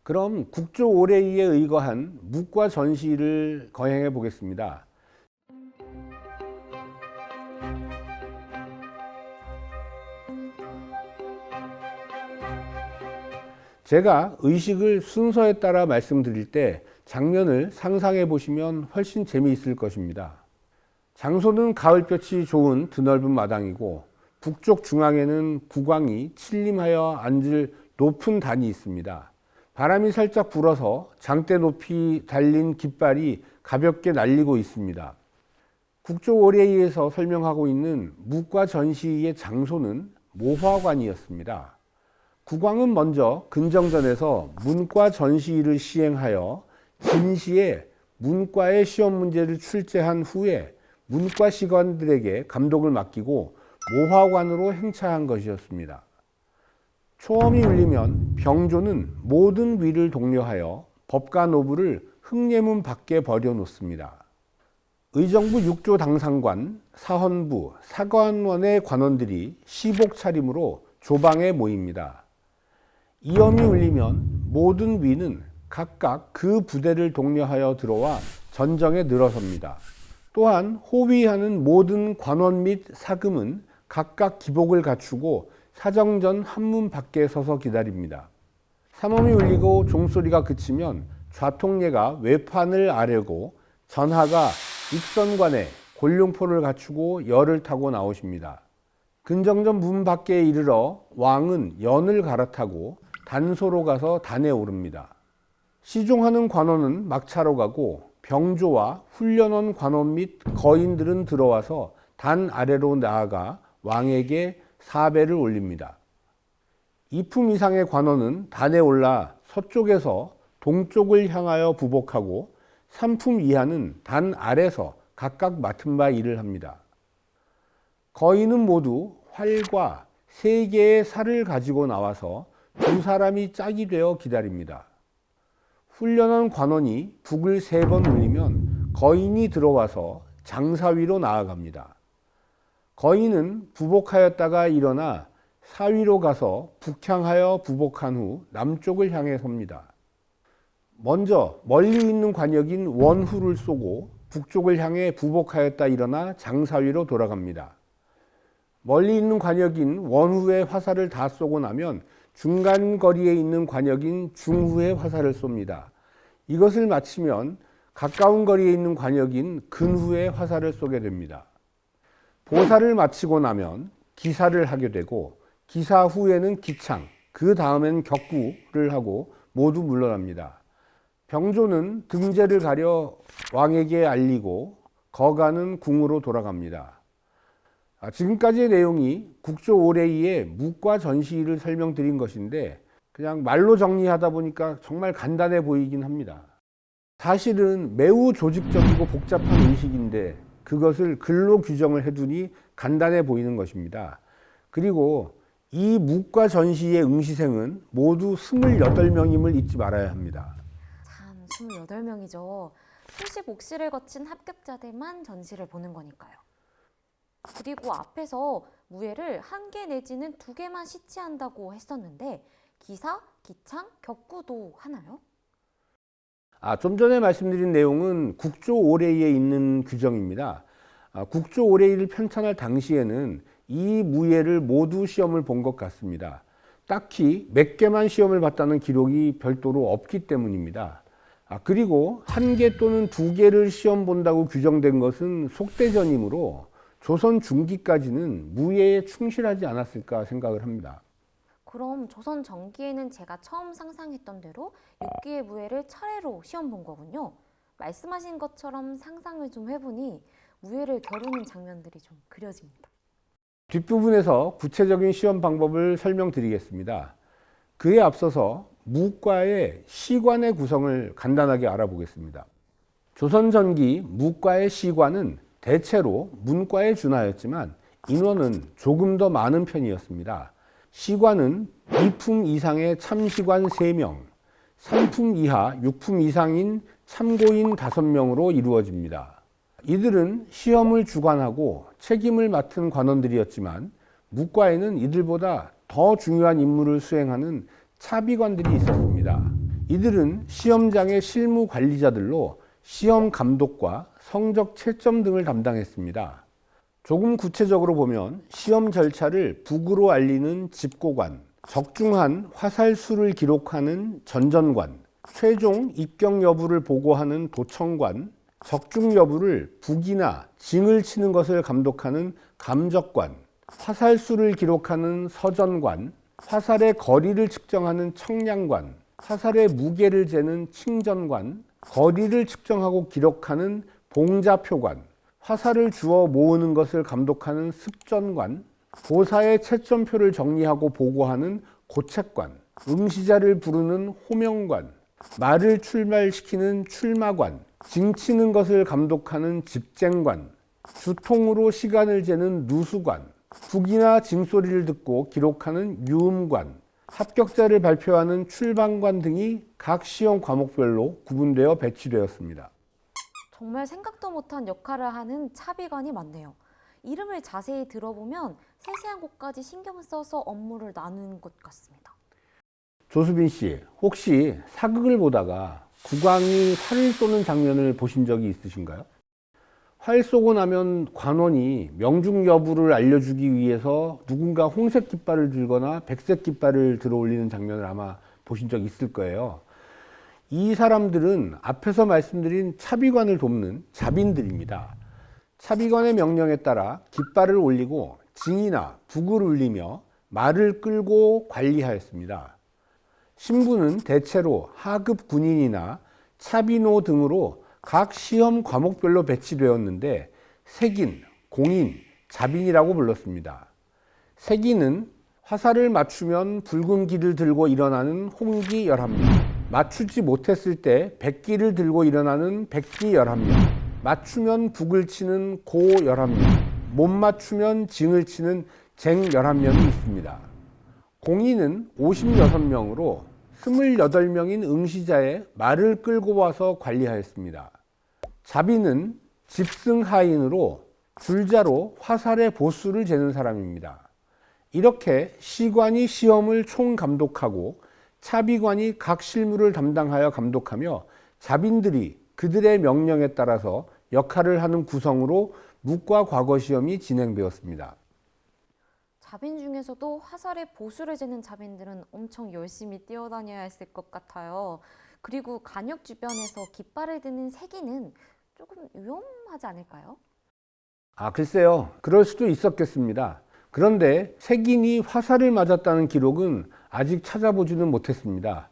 그럼 국조 올해이에 의거한 묵과 전시를 거행해 보겠습니다. 제가 의식을 순서에 따라 말씀드릴 때 장면을 상상해 보시면 훨씬 재미있을 것입니다. 장소는 가을볕이 좋은 드넓은 마당이고 북쪽 중앙에는 국왕이 침림하여 앉을 높은 단이 있습니다. 바람이 살짝 불어서 장대 높이 달린 깃발이 가볍게 날리고 있습니다. 국조 올해이에서 설명하고 있는 묵과 전시의 장소는 모화관이었습니다. 국왕은 먼저 근정전에서 문과 전시를 시행하여 진시에 문과의 시험 문제를 출제한 후에 문과 시관들에게 감독을 맡기고 모화관으로 행차한 것이었습니다. 초엄이 울리면 병조는 모든 위를 독려하여 법과 노부를 흥례문 밖에 버려놓습니다. 의정부 6조 당상관, 사헌부, 사관원의 관원들이 시복 차림으로 조방에 모입니다. 이엄이 울리면 모든 위는 각각 그 부대를 독려하여 들어와 전정에 늘어섭니다. 또한 호위하는 모든 관원 및 사금은 각각 기복을 갖추고 사정전 한문 밖에 서서 기다립니다. 삼엄이 울리고 종소리가 그치면 좌통례가 외판을 아래고 전하가 익선관에 곤룡포를 갖추고 열을 타고 나오십니다. 근정전 문 밖에 이르러 왕은 연을 갈아타고 단소로 가서 단에 오릅니다. 시종하는 관원은 막차로 가고 병조와 훈련원 관원 및 거인들은 들어와서 단 아래로 나아가 왕에게 사배를 올립니다. 2품 이상의 관원은 단에 올라 서쪽에서 동쪽을 향하여 부복하고 3품 이하는 단 아래서 각각 맡은 바 일을 합니다. 거인은 모두 활과 3개의 살을 가지고 나와서 2사람이 짝이 되어 기다립니다. 훈련한 관원이 북을 3번 울리면 거인이 들어와서 장사위로 나아갑니다. 거인은 부복하였다가 일어나 사위로 가서 북향하여 부복한 후 남쪽을 향해 섭니다. 먼저 멀리 있는 관역인 원후를 쏘고 북쪽을 향해 부복하였다 일어나 장사위로 돌아갑니다. 멀리 있는 관역인 원후의 화살을 다 쏘고 나면 중간 거리에 있는 관역인 중후의 화살을 쏩니다. 이것을 마치면 가까운 거리에 있는 관역인 근후의 화살을 쏘게 됩니다. 보사를 마치고 나면 기사를 하게 되고 기사 후에는 기창, 그 다음에는 격구를 하고 모두 물러납니다. 병조는 등제를 가려 왕에게 알리고 거가는 궁으로 돌아갑니다. 지금까지의 내용이 국조 올해이의 묵과 전시를 설명드린 것인데 그냥 말로 정리하다 보니까 정말 간단해 보이긴 합니다. 사실은 매우 조직적이고 복잡한 의식인데 그것을 글로 규정을 해두니 간단해 보이는 것입니다. 그리고 이 묵과 전시의 응시생은 모두 28명임을 잊지 말아야 합니다. 참, 28명이죠. 수시 복시를 거친 합격자들만 전시를 보는 거니까요. 그리고 앞에서 무예를 1개 내지는 2개만 시치한다고 했었는데 기사, 기창, 격구도 하나요? 좀 전에 말씀드린 내용은 국조 올해이에 있는 규정입니다. 국조 올해이를 편찬할 당시에는 이 무예를 모두 시험을 본 것 같습니다. 딱히 몇 개만 시험을 봤다는 기록이 별도로 없기 때문입니다. 그리고 1개 또는 2개를 시험 본다고 규정된 것은 속대전이므로 조선 중기까지는 무예에 충실하지 않았을까 생각을 합니다. 그럼 조선 전기에는 제가 처음 상상했던 대로 6기의 무예를 차례로 시험 본 거군요. 말씀하신 것처럼 상상을 좀 해보니 무예를 겨루는 장면들이 좀 그려집니다. 뒷부분에서 구체적인 시험 방법을 설명드리겠습니다. 그에 앞서서 묵과의 시관의 구성을 간단하게 알아보겠습니다. 조선 전기 묵과의 시관은 대체로 문과에 준하였지만 인원은 조금 더 많은 편이었습니다. 시관은 2품 이상의 참시관 3명, 3품 이하 6품 이상인 참고인 5명으로 이루어집니다. 이들은 시험을 주관하고 책임을 맡은 관원들이었지만 묵과에는 이들보다 더 중요한 임무를 수행하는 차비관들이 있었습니다. 이들은 시험장의 실무 관리자들로 시험 감독과 성적 채점 등을 담당했습니다. 조금 구체적으로 보면 시험 절차를 북으로 알리는 집고관, 적중한 화살수를 기록하는 전전관, 최종 입경 여부를 보고하는 도청관, 적중 여부를 북이나 징을 치는 것을 감독하는 감적관, 화살수를 기록하는 서전관, 화살의 거리를 측정하는 청량관, 화살의 무게를 재는 칭전관, 거리를 측정하고 기록하는 봉자표관, 화살을 주워 모으는 것을 감독하는 습전관, 고사의 채점표를 정리하고 보고하는 고책관, 응시자를 부르는 호명관, 말을 출발시키는 출마관, 징치는 것을 감독하는 집쟁관, 주통으로 시간을 재는 누수관, 북이나 징소리를 듣고 기록하는 유음관, 합격자를 발표하는 출방관 등이 각 시험 과목별로 구분되어 배치되었습니다. 정말 생각도 못한 역할을 하는 차비관이 많네요. 이름을 자세히 들어보면 세세한 곳까지 신경 써서 업무를 나누는 것 같습니다. 조수빈 씨, 혹시 사극을 보다가 국왕이 활을 쏘는 장면을 보신 적이 있으신가요? 활 쏘고 나면 관원이 명중 여부를 알려주기 위해서 누군가 홍색 깃발을 들거나 백색 깃발을 들어 올리는 장면을 아마 보신 적 있을 거예요. 이 사람들은 앞에서 말씀드린 차비관을 돕는 자빈들입니다. 차비관의 명령에 따라 깃발을 올리고 징이나 북을 울리며 말을 끌고 관리하였습니다. 신부는 대체로 하급 군인이나 차비노 등으로 각 시험 과목별로 배치되었는데 색인, 공인, 자빈이라고 불렀습니다. 색인은 화살을 맞추면 붉은 기를 들고 일어나는 홍기 11명, 맞추지 못했을 때 백기를 들고 일어나는 백기 11명, 맞추면 북을 치는 고 11명, 못 맞추면 징을 치는 쟁 11명이 있습니다. 공인은 56명으로 28명인 응시자의 말을 끌고 와서 관리하였습니다. 자비는 집승하인으로 줄자로 화살의 보수를 재는 사람입니다. 이렇게 시관이 시험을 총감독하고 차비관이 각 실무를 담당하여 감독하며 자빈들이 그들의 명령에 따라서 역할을 하는 구성으로 묵과 과거 시험이 진행되었습니다. 자빈 중에서도 화살의 보수를 재는 자빈들은 엄청 열심히 뛰어다녀야 했을 것 같아요. 그리고 관역 주변에서 깃발을 드는 색인은 조금 위험하지 않을까요? 글쎄요. 그럴 수도 있었겠습니다. 그런데 색인이 화살을 맞았다는 기록은 아직 찾아보지는 못했습니다.